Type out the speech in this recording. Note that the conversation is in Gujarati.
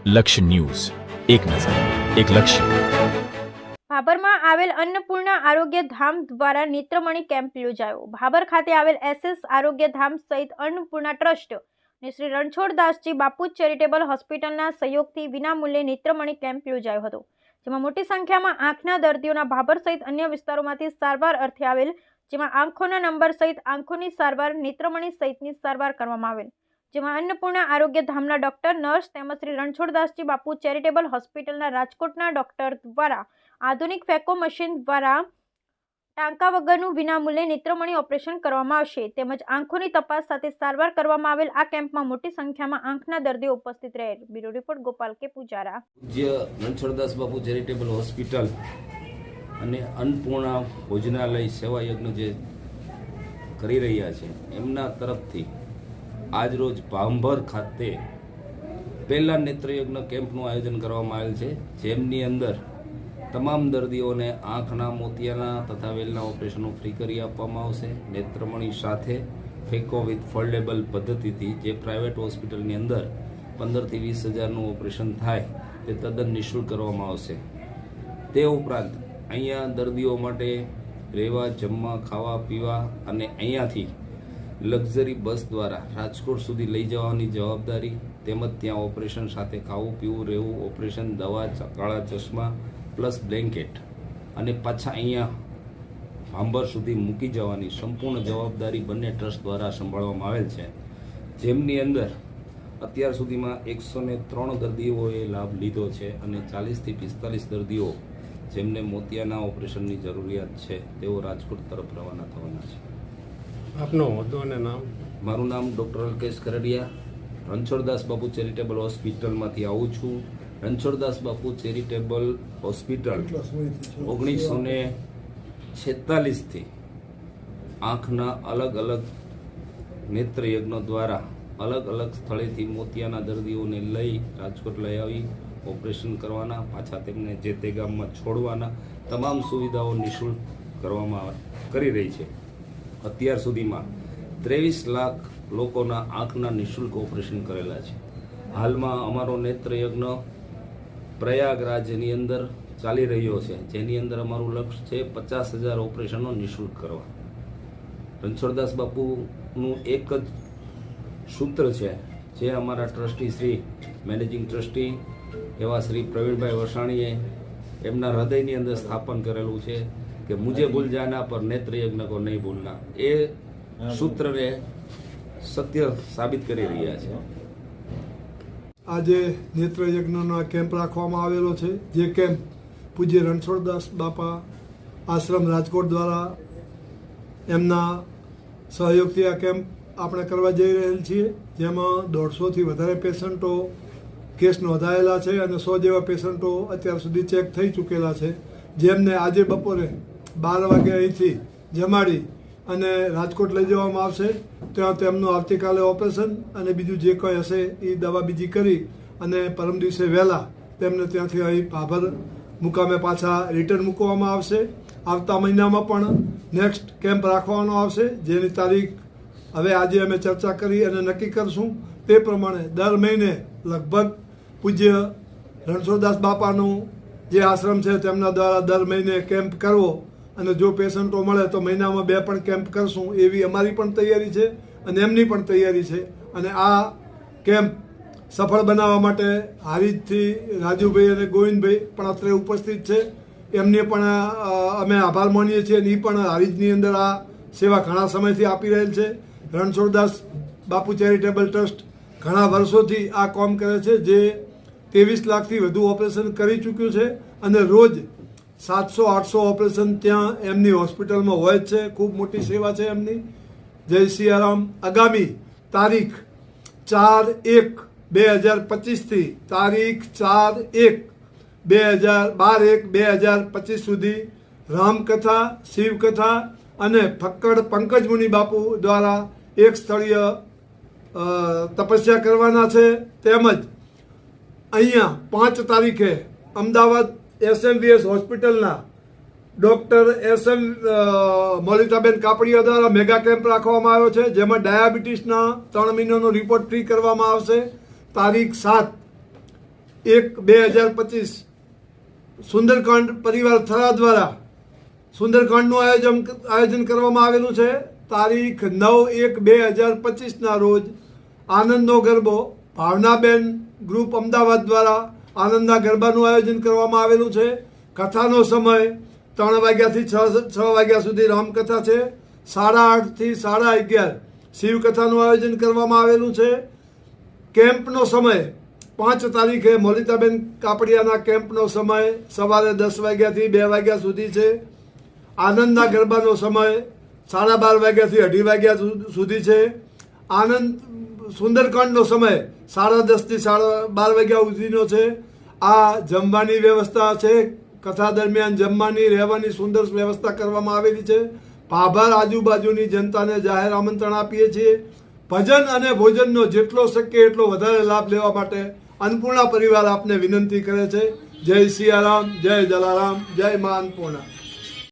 લક્ષ્ય ન્યૂઝ, એક નજર, એક લક્ષ્ય. ભાભરમાં આવેલ અન્નપૂર્ણા આરોગ્ય ધામ દ્વારા નેત્રમણી કેમ્પ યોજાયો. ભાભર ખાતે આવેલ એસએસ આરોગ્ય ધામ સહિત અન્નપૂર્ણા ટ્રસ્ટ અને શ્રી રણછોડદાસજી બાપુ ચેરિટેબલ હોસ્પિટલના સહયોગથી વિનામૂલ્યે નેત્રમણી કેમ્પ યોજાયો હતો, જેમાં મોટી સંખ્યામાં આંખના દર્દીઓના ભાભર સહિત અન્ય વિસ્તારોમાંથી સારવાર અર્થે આવેલ, જેમાં આંખોના નંબર સહિત આંખોની સારવાર, નેત્રમણી સહિતની સારવાર કરવામાં આવેલ, જેમાં અન્નપૂર્ણા આરોગ્ય ધામના ડોક્ટર, નર્સ તેમજ શ્રી રણછોડદાસજી બાપુ ચેરિટેબલ હોસ્પિટલના રાજકોટના ડોક્ટર દ્વારા આધુનિક ફેકો મશીન દ્વારા ટાંકા વગરનું વિનામૂલ્યે નેત્રમણી ઓપરેશન કરવામાં આવશે, તેમજ આંખોની તપાસ સાથે સારવાર કરવામાં આવેલ આ કેમ્પમાં મોટી સંખ્યામાં આંખના દર્દીઓ ઉપસ્થિત રહેલ. બ્યુરો રિપોર્ટ ગોપાલ કે પૂજારા. પૂજ્ય રણછોડદાસ બાપુ ચેરિટેબલ હોસ્પિટલ અને અન્નપૂર્ણા ભોજનાલય સેવા યજ્ઞ જે કરી રહ્યા છે એમના તરફથી આજરોજ ભાભર ખાતે પહેલા નેત્રયજ્ઞ કેમ્પનું આયોજન કરવામાં આવેલ છે, જેમની અંદર તમામ દર્દીઓને આંખના, મોતિયાના તથા વેલના ઓપરેશનો ફ્રી કરી આપવામાં આવશે. નેત્રમણી સાથે ફેકો વિથ ફોલ્ડેબલ પદ્ધતિથી જે પ્રાઇવેટ હોસ્પિટલની અંદર 15 થી 20 હજારનું ઓપરેશન થાય તે તદ્દન નિઃશુલ્ક કરવામાં આવશે. તે ઉપરાંત અહીંયા દર્દીઓ માટે રહેવા, જમવા, ખાવા, પીવા અને અહીંયાથી લક્ઝરી બસ દ્વારા રાજકોટ સુધી લઈ જવાની જવાબદારી, તેમજ ત્યાં ઓપરેશન સાથે ખાવું, પીવું, રહેવું, ઓપરેશન, દવા, કાળા ચશ્મા પ્લસ બ્લેન્કેટ અને પાછા અહીંયા ભાભર સુધી મૂકી જવાની સંપૂર્ણ જવાબદારી બંને ટ્રસ્ટ દ્વારા સંભાળવામાં આવેલ છે, જેમની અંદર અત્યાર સુધીમાં 103 દર્દીઓએ લાભ લીધો છે અને 40 થી 45 દર્દીઓ જેમને મોતિયાના ઓપરેશનની જરૂરિયાત છે તેઓ રાજકોટ તરફ રવાના થવાના છે. આપનો હોદ્દો અને નામ? મારું નામ ડૉક્ટર અલ્કેશ કરડિયા, રણછોડદાસ બાપુ ચેરિટેબલ હોસ્પિટલમાંથી આવું છું. રણછોડદાસ બાપુ ચેરિટેબલ હોસ્પિટલ 1946થી આંખના અલગ અલગ નેત્રયજ્ઞ દ્વારા અલગ અલગ સ્થળેથી મોતિયાના દર્દીઓને લઈ રાજકોટ લઈ આવી ઓપરેશન કરવાના, પાછા તેમને જે તે ગામમાં છોડવાના તમામ સુવિધાઓ નિઃશુલ્ક કરવામાં કરી રહી છે. અત્યાર સુધીમાં 23 લાખ લોકોના આંખના નિઃશુલ્ક ઓપરેશન કરેલા છે. હાલમાં અમારો નેત્રયજ્ઞ પ્રયાગરાજની અંદર ચાલી રહ્યો છે, જેની અંદર અમારું લક્ષ્ય છે 50,000 ઓપરેશનો નિઃશુલ્ક કરવા. રણછોડદાસ બાપુનું એક જ સૂત્ર છે જે અમારા ટ્રસ્ટી શ્રી મેનેજિંગ ટ્રસ્ટી એવા શ્રી પ્રવીણભાઈ વસાણીએ એમના હૃદયની અંદર સ્થાપન કરેલું છે કે મુજે ભૂલ જાના પર નેત્રયજ્ઞ કો નહીં ભૂલના. એ સૂત્રને સત્ય સાબિત કરી રહ્યા છે. આજે નેત્રયજ્ઞનો કેમ્પ રાખવામાં આવેલો છે, જે કેમ્પ પૂજ્ય રણછોડદાસ બાપા આશ્રમ રાજકોટ દ્વારા એમના સહયોગથી આ કેમ્પ આપણે કરવા જઈ રહેલ છીએ, જેમાં 150થી વધારે પેશન્ટો કેસ નોંધાયેલા છે અને 100 જેવા પેશન્ટો અત્યાર સુધી ચેક થઈ ચૂકેલા છે, જેમને આજે બપોરે 12 વાગે અહીંથી જમાડી અને રાજકોટ લઈ જવામાં આવશે. ત્યાં તેમનું આવતીકાલે ઓપરેશન અને બીજું જે કંઈ હશે એ દવા બીજી કરી અને પરમ દિવસે વહેલા તેમને ત્યાંથી અહીં ભાભર મુકામે પાછા રિટર્ન મૂકવામાં આવશે. આવતા મહિનામાં પણ નેક્સ્ટ કેમ્પ રાખવાનો આવશે, જેની તારીખ હવે આજે અમે ચર્ચા કરી અને નક્કી કરશું. તે પ્રમાણે દર મહિને લગભગ પૂજ્ય રણછોડદાસ બાપાનું જે આશ્રમ છે તેમના દ્વારા દર મહિને કેમ્પ કરવો અને જો પેશન્ટો મળે તો મહિનામાં 2 પણ કેમ્પ કરશું, એવી અમારી પણ તૈયારી છે અને એમની પણ તૈયારી છે. અને આ કેમ્પ સફળ બનાવવા માટે હારીજથી રાજુભાઈ અને ગોવિંદભાઈ પણ અત્રે ઉપસ્થિત છે, એમને પણ અમે આભાર માનીએ છીએ. અને એ પણ હારીજની અંદર આ સેવા ઘણા સમયથી આપી રહેલ છે. રણછોડદાસ બાપુ ચેરિટેબલ ટ્રસ્ટ ઘણા વર્ષોથી આ કામ કરે છે, જે 23 લાખથી વધુ ઓપરેશન કરી ચૂક્યું છે અને રોજ 700-800 ઓપરેશન ત્યાં એમની હોસ્પિટલમાં હોય જ છે. ખૂબ મોટી સેવા છે એમની. જય સિયારામ. આગામી તારીખ 4/1/2025થી તારીખ 4/1/2025 સુધી રામકથા, શિવકથા અને ફક્કડ પંકજ મુનિ બાપુ દ્વારા એક સ્થળીય તપસ્યા કરવાના છે. તેમજ અહીંયા 5 તારીખે અમદાવાદ SMVS હોસ્પિટલના ડૉક્ટર SM મોલિતાબેન કાપડિયા દ્વારા મેગા કેમ્પ રાખવામાં આવ્યો છે, જેમાં ડાયાબિટીસના 3 મહિનાનો રિપોર્ટ ફ્રી કરવામાં આવશે. તારીખ 7 1/2025 સુંદરકાંડ પરિવાર થરા દ્વારા સુંદરકાંડનું આયોજન કરવામાં આવેલું છે. તારીખ 9/1/2025 રોજ આનંદનો ગરબો ભાવનાબેન ગ્રુપ અમદાવાદ દ્વારા આનંદના ગરબાનું આયોજન કરવામાં આવેલું છે. કથાનો સમય 3 વાગ્યાથી 6 વાગ્યા સુધી રામકથા છે. 8:30 થી 11:30 શિવકથાનું આયોજન કરવામાં આવેલું છે. કેમ્પનો સમય 5 તારીખે મોલિતાબેન કાપડિયાના કેમ્પનો સમય સવારે 10 વાગ્યાથી 2 વાગ્યા સુધી છે. આનંદના ગરબાનો સમય 12:30 વાગ્યાથી 2:30 વાગ્યા સુધી છે. આનંદ સુંદરકાંડનો સમય 10:30 થી 12:30 વાગ્યા સુધીનો છે. આ જમવાની વ્યવસ્થા છે. કથા દરમિયાન જમવાની રહેવાની સુંદર વ્યવસ્થા કરવામાં આવેલી છે. ભાભર આજુબાજુની જનતાને જાહેર આમંત્રણ આપીએ છીએ. ભજન અને ભોજનનો જેટલો શક્ય એટલો વધારે લાભ લેવા માટે અન્નપૂર્ણા પરિવાર આપને વિનંતી કરે છે. જય સિયારામ, જય જલારામ, જય મા અન્નપૂર્ણા.